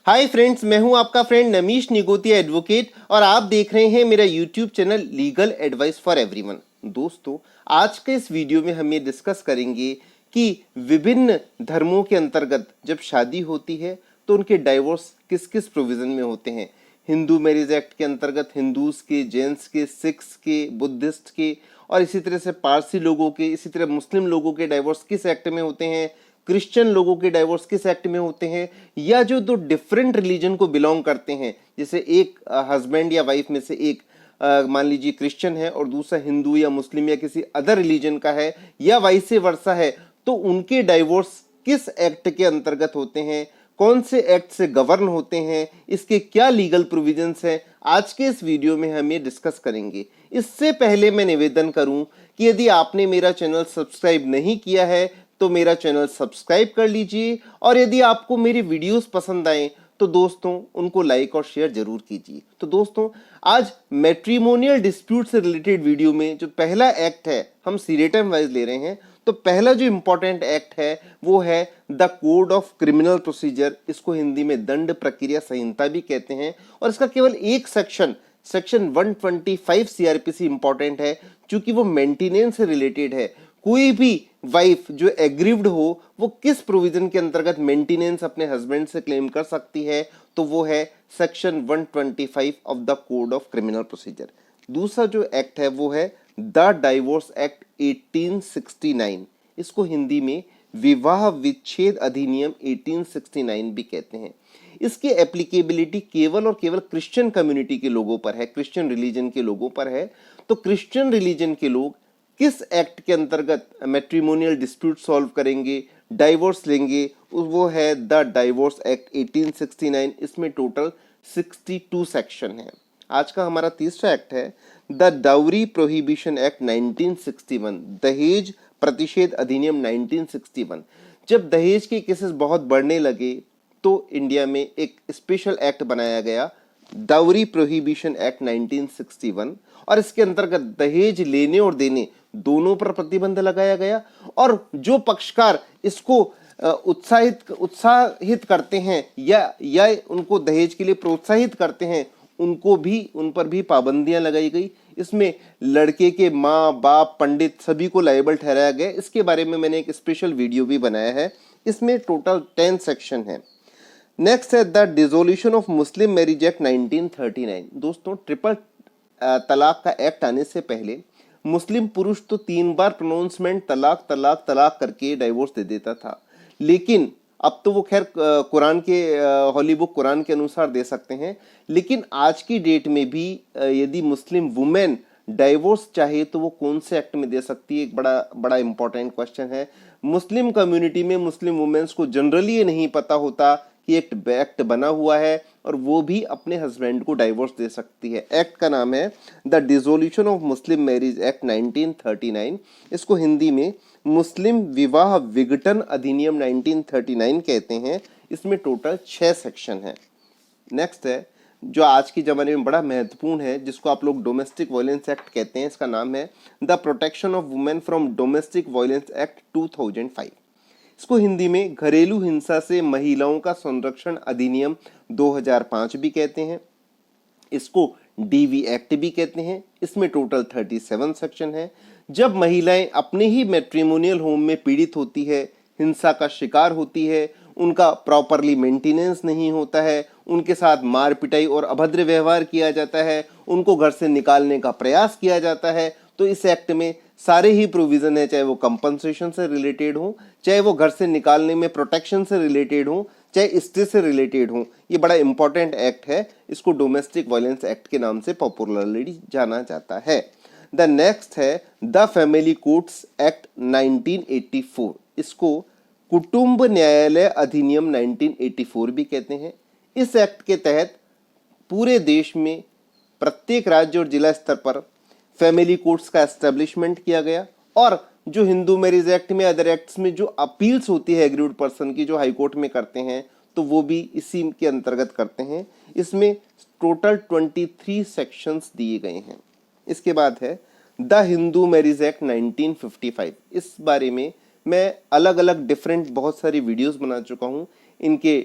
Hi friends, मैं हूं आपका फ्रेंड नमीश निगोतिया एडवोकेट और आप देख रहे हैं मेरा YouTube channel legal advice for everyone. दोस्तों, आज के इस वीडियो में हम ये डिस्कस करेंगे कि विभिन्न धर्मों के अंतर्गत जब शादी होती है तो उनके डाइवोर्स किस किस प्रोविजन में होते हैं। हिंदू मैरिज एक्ट के अंतर्गत हिंदूज के, जेंट्स के, सिख्स के, बुद्धिस्ट के और इसी तरह से पारसी लोगों के, इसी तरह मुस्लिम लोगों के डाइवोर्स किस एक्ट में होते हैं, क्रिश्चियन लोगों के डाइवोर्स किस एक्ट में होते हैं, या जो दो डिफरेंट रिलीजन को बिलोंग करते हैं, जैसे एक हस्बैंड या वाइफ में से एक मान लीजिए क्रिश्चियन है और दूसरा हिंदू या मुस्लिम या किसी अदर रिलीजन का है या वाइस वर्सा है, तो उनके डाइवोर्स किस एक्ट के अंतर्गत होते हैं, कौन से एक्ट से गवर्न होते हैं, इसके क्या लीगल प्रोविजंस हैं, आज के इस वीडियो में हम ये डिस्कस करेंगे। इससे पहले मैं निवेदन करूं कि यदि आपने मेरा चैनल सब्सक्राइब नहीं किया है तो मेरा चैनल सब्सक्राइब कर लीजिए और यदि आपको मेरी वीडियोस पसंद आए तो दोस्तों उनको लाइक और शेयर जरूर कीजिए। तो दोस्तों, आज मैट्रिमोनियल डिस्प्यूट से रिलेटेड वीडियो में जो पहला एक्ट है हम सीरियटम वाइज ले रहे हैं। तो पहला जो इंपॉर्टेंट एक्ट है वो है the code of criminal procedure. इसको हिंदी में दंड प्रक्रिया संहिता भी कहते हैं और इसका केवल एक सेक्शन 125 सीआरपीसी इंपॉर्टेंट है क्योंकि वो मेंटेनेंस से रिलेटेड है। कोई भी वाइफ जो एग्रीव्ड हो वो किस प्रोविजन के अंतर्गत मेंटेनेंस अपने हस्बैंड से क्लेम कर सकती है, तो वो है section 125 of the code of criminal procedure. दूसरा जो एक्ट है वो है द डाइवोर्स एक्ट 1869। इसको हिंदी में विवाह विच्छेद अधिनियम 1869 भी कहते हैं। इसकी एप्लीकेबिलिटी केवल और केवल क्रिश्चियन कम्युनिटी के लोगों पर है, क्रिश्चियन रिलीजन के लोगों पर है। तो क्रिश्चियन रिलीजन के लोग किस एक्ट के अंतर्गत मैट्रिमोनियल डिस्प्यूट सॉल्व करेंगे, डाइवोर्स लेंगे, वो है द डाइवोर्स एक्ट 1869। इसमें टोटल 62 सेक्शन है। आज का हमारा तीसरा एक्ट है द डाउरी प्रोहिबिशन एक्ट 1961, दहेज प्रतिषेध अधिनियम 1961। जब दहेज के केसेस बहुत बढ़ने लगे तो इंडिया में एक स्पेशल एक्ट बनाया गया, डाउरी प्रोहिबिशन एक्ट 1961, और इसके अंतर्गत दहेज लेने और देने दोनों पर प्रतिबंध लगाया गया और जो पक्षकार इसको उत्साहित करते हैं या उनको दहेज के लिए प्रोत्साहित करते हैं उन पर भी पाबंदियां लगाई गई। इसमें लड़के के माँ बाप, पंडित सभी को लायबल ठहराया गया। इसके बारे में मैंने एक स्पेशल वीडियो भी बनाया है। इसमें टोटल 10 सेक्शन है। नेक्स्ट है the dissolution of Muslim marriage act 1939। दोस्तों, ट्रिपल तलाक का एक्ट आने से पहले मुस्लिम पुरुष तो 3 बार प्रोनाउंसमेंट तलाक तलाक तलाक करके डाइवोर्स दे देता था, लेकिन अब तो वो खैर कुरान के हॉली बुक कुरान के अनुसार दे सकते हैं। लेकिन आज की डेट में भी यदि मुस्लिम वुमेन डाइवोर्स चाहे तो वो कौन से एक्ट में दे सकती है, एक बड़ा इंपॉर्टेंट क्वेश्चन है। मुस्लिम कम्युनिटी में मुस्लिम वुमेन्स को जनरली ये नहीं पता होता कि एक एक्ट बना हुआ है और वो भी अपने हस्बैंड को डाइवोर्स दे सकती है। एक्ट का नाम है the dissolution of Muslim marriage act 1939। इसको हिंदी में मुस्लिम विवाह विघटन अधिनियम 1939 कहते हैं। इसमें टोटल 6 सेक्शन है। नेक्स्ट है जो आज के ज़माने में बड़ा महत्वपूर्ण है, जिसको आप लोग डोमेस्टिक वायलेंस एक्ट कहते हैं। इसका नाम है the protection of women from domestic violence act 2005। इसको हिंदी में घरेलू हिंसा से महिलाओं का संरक्षण अधिनियम 2005 भी कहते हैं। इसको डीवी एक्ट भी कहते हैं। इसमें टोटल 37 सेक्शन है। जब महिलाएं अपने ही मैट्रिमोनियल होम में पीड़ित होती है, हिंसा का शिकार होती है, उनका प्रॉपरली मेंटेनेंस नहीं होता है, उनके साथ मार पिटाई और अभद्र व्यवहार किया जाता है, उनको घर से निकालने का प्रयास किया जाता है, तो इस एक्ट में सारे ही प्रोविजन है, चाहे वो कंपनसेशन से रिलेटेड हो, चाहे वो घर से निकालने में प्रोटेक्शन से रिलेटेड हो, चाहे स्टे से रिलेटेड हो। ये बड़ा इंपॉर्टेंट एक्ट है। इसको डोमेस्टिक वायलेंस एक्ट के नाम से पॉपुलरली जाना जाता है। द नेक्स्ट है द फैमिली कोर्ट्स एक्ट 1984। इसको कुटुंब न्यायालय अधिनियम 1984 भी कहते हैं। इस एक्ट के तहत पूरे देश में प्रत्येक राज्य और जिला स्तर पर फैमिली कोर्ट्स का एस्टेब्लिशमेंट किया गया और जो हिंदू मैरिज एक्ट में, अदर एक्ट्स में जो अपील्स होती है एग्रीव्ड पर्सन की, जो हाई कोर्ट में करते हैं, तो वो भी इसी के अंतर्गत करते हैं। इसमें टोटल 23 सेक्शंस दिए गए हैं। इसके बाद है द हिंदू मैरिज एक्ट 1955। इस बारे में मैं अलग अलग डिफरेंट बहुत सारी वीडियोस बना चुका हूँ। इनके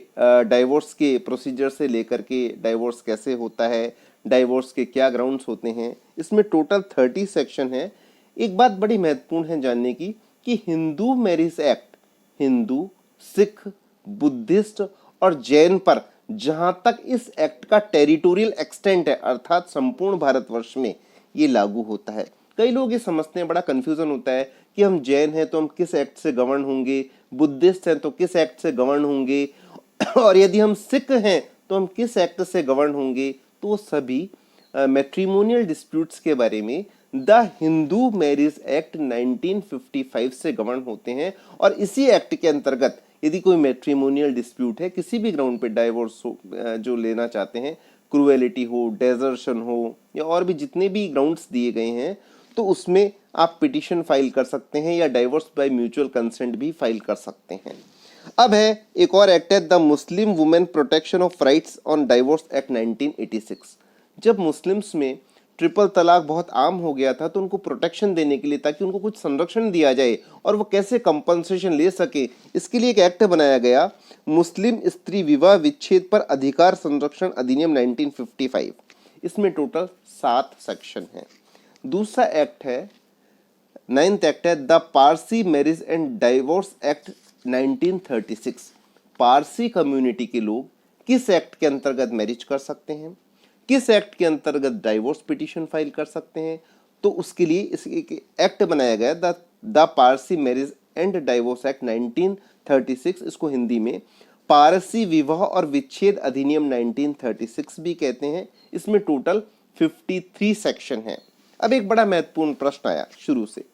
डाइवोर्स के प्रोसीजर से लेकर के डाइवोर्स कैसे होता है, डाइवोर्स के क्या ग्राउंड्स होते हैं। इसमें टोटल 30 सेक्शन है। एक बात बड़ी महत्वपूर्ण है जानने की कि Hindu marriage act Hindu, Sikh, Buddhist और जैन पर जहां तक इस एक्ट का टेरिटोरियल एक्सटेंट है अर्थात संपूर्ण भारतवर्ष में ये लागू होता है। कई लोग ये समझते हैं, बड़ा कंफ्यूजन होता है कि हम जैन हैं तो हम किस एक्ट से गवर्न होंगे, बुद्धिस्ट हैं तो किस एक्ट से गवर्न होंगे, और यदि हम सिख हैं तो हम किस एक्ट से गवर्न होंगे। तो वो सभी मैट्रिमोनियल डिस्प्यूट्स के बारे में द हिंदू मैरिज एक्ट 1955 से गवर्न होते हैं। और इसी एक्ट के अंतर्गत यदि कोई मैट्रिमोनियल डिस्प्यूट है, किसी भी ग्राउंड पे डाइवोर्स हो जो लेना चाहते हैं, क्रूएलिटी हो, डेजर्शन हो या और भी जितने भी ग्राउंड्स दिए गए हैं, तो उसमें आप पिटीशन फाइल कर सकते हैं या डाइवोर्स बाय म्यूचुअल कंसेंट भी फाइल कर सकते हैं। अब है एक और एक्ट है the Muslim women protection of rights on divorce act 1986। जब मुस्लिम्स में ट्रिपल तलाक बहुत आम हो गया था तो उनको प्रोटेक्शन देने के लिए, ताकि उनको कुछ संरक्षण दिया जाए और वो कैसे कंपनसेशन ले सके, इसके लिए एक एक्ट बनाया गया, मुस्लिम स्त्री विवाह विच्छेद पर अधिकार संरक्षण अधिनियम 1955। इसमें टोटल 7 सेक्शन हैं। दूसरा एक्ट है, 9th एक्ट है the Parsi marriage and divorce act 1936। Parsi community के लोग किस एक्ट के अंतर्गत मैरिज कर सकते हैं, किस एक्ट के अंतर्गत डाइवोर्स पिटीशन फाइल कर सकते हैं, तो उसके लिए इस एक्ट बनाया गया the Parsi marriage and divorce act 1936। इसको हिंदी में पारसी विवाह और विच्छेद अधिनियम 1936 भी कहते हैं। इसमें टोटल 53 सेक्शन है। अब एक बड़ा महत्वपूर्ण प्रश्न आया शुरू से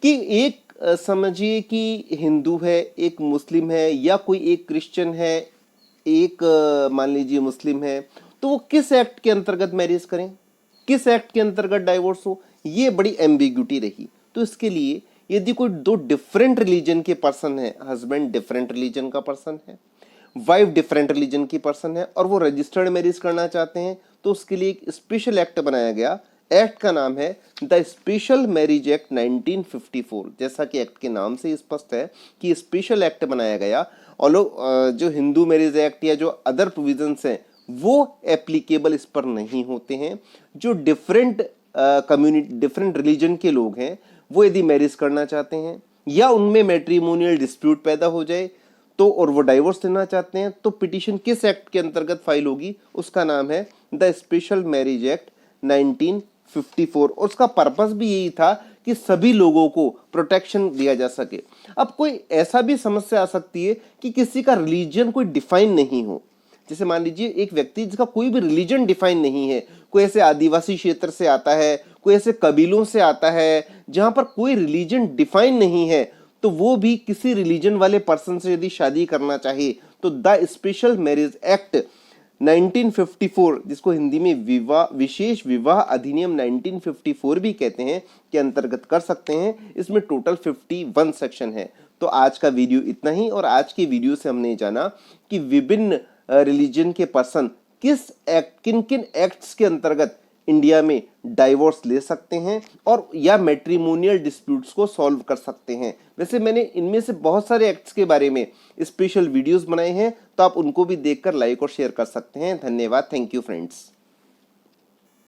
कि एक समझिए कि हिंदू है, एक मुस्लिम है, या कोई एक क्रिश्चियन है, एक मान लीजिए मुस्लिम है, तो वो किस एक्ट के अंतर्गत मैरिज करें, किस एक्ट के अंतर्गत डाइवोर्स हो, ये बड़ी एम्बिग्यूटी रही। तो इसके लिए यदि कोई दो डिफरेंट रिलीजन के पर्सन है, हस्बैंड डिफरेंट रिलीजन का पर्सन है, वाइफ डिफरेंट रिलीजन की पर्सन है, और वो रजिस्टर्ड मैरिज करना चाहते हैं, तो उसके लिए एक स्पेशल एक्ट बनाया गया। एक्ट का नाम है द स्पेशल मैरिज एक्ट 1954। जैसा कि एक्ट के नाम से स्पष्ट है कि स्पेशल एक्ट बनाया गया, और लोग जो हिंदू मैरिज एक्ट या जो अदर प्रोविजंस हैं वो एप्लीकेबल इस पर नहीं होते हैं। जो डिफरेंट कम्युनिटी, डिफरेंट रिलीजन के लोग हैं, वो यदि मैरिज करना चाहते हैं या उनमें मैट्रिमोनियल डिस्प्यूट पैदा हो जाए तो, और वो डाइवोर्स लेना चाहते हैं, तो पिटीशन किस एक्ट के अंतर्गत फाइल होगी, उसका नाम है द स्पेशल मैरिज एक्ट 1954। और उसका पर्पस भी यही था कि सभी लोगों को प्रोटेक्शन दिया जा सके। अब कोई ऐसा भी समस्या आ सकती है कि किसी का रिलीजन कोई डिफाइन नहीं हो, जैसे मान लीजिए एक व्यक्ति जिसका कोई भी रिलीजन डिफाइन नहीं है, कोई ऐसे आदिवासी क्षेत्र से आता है, कोई ऐसे कबीलों से आता है जहां पर कोई रिलीजन डिफाइन नहीं है, तो वो भी किसी रिलीजन वाले पर्सन से यदि शादी करना चाहे तो द स्पेशल मैरिज एक्ट 1954, जिसको हिंदी में विशेष विवाह अधिनियम 1954 भी कहते हैं, के अंतर्गत कर सकते हैं। इसमें टोटल 51 सेक्शन है। तो आज का वीडियो इतना ही, और आज के वीडियो से हमने जाना कि विभिन्न रिलीजन के पर्सन किस एक्ट, किन किन एक्ट्स के अंतर्गत इंडिया में डाइवोर्स ले सकते हैं और या मैट्रिमोनियल डिस्प्यूट्स को सॉल्व कर सकते हैं। वैसे मैंने इनमें से बहुत सारे एक्ट्स के बारे में स्पेशल वीडियोस बनाए हैं, तो आप उनको भी देखकर लाइक और शेयर कर सकते हैं। धन्यवाद। Thank you friends.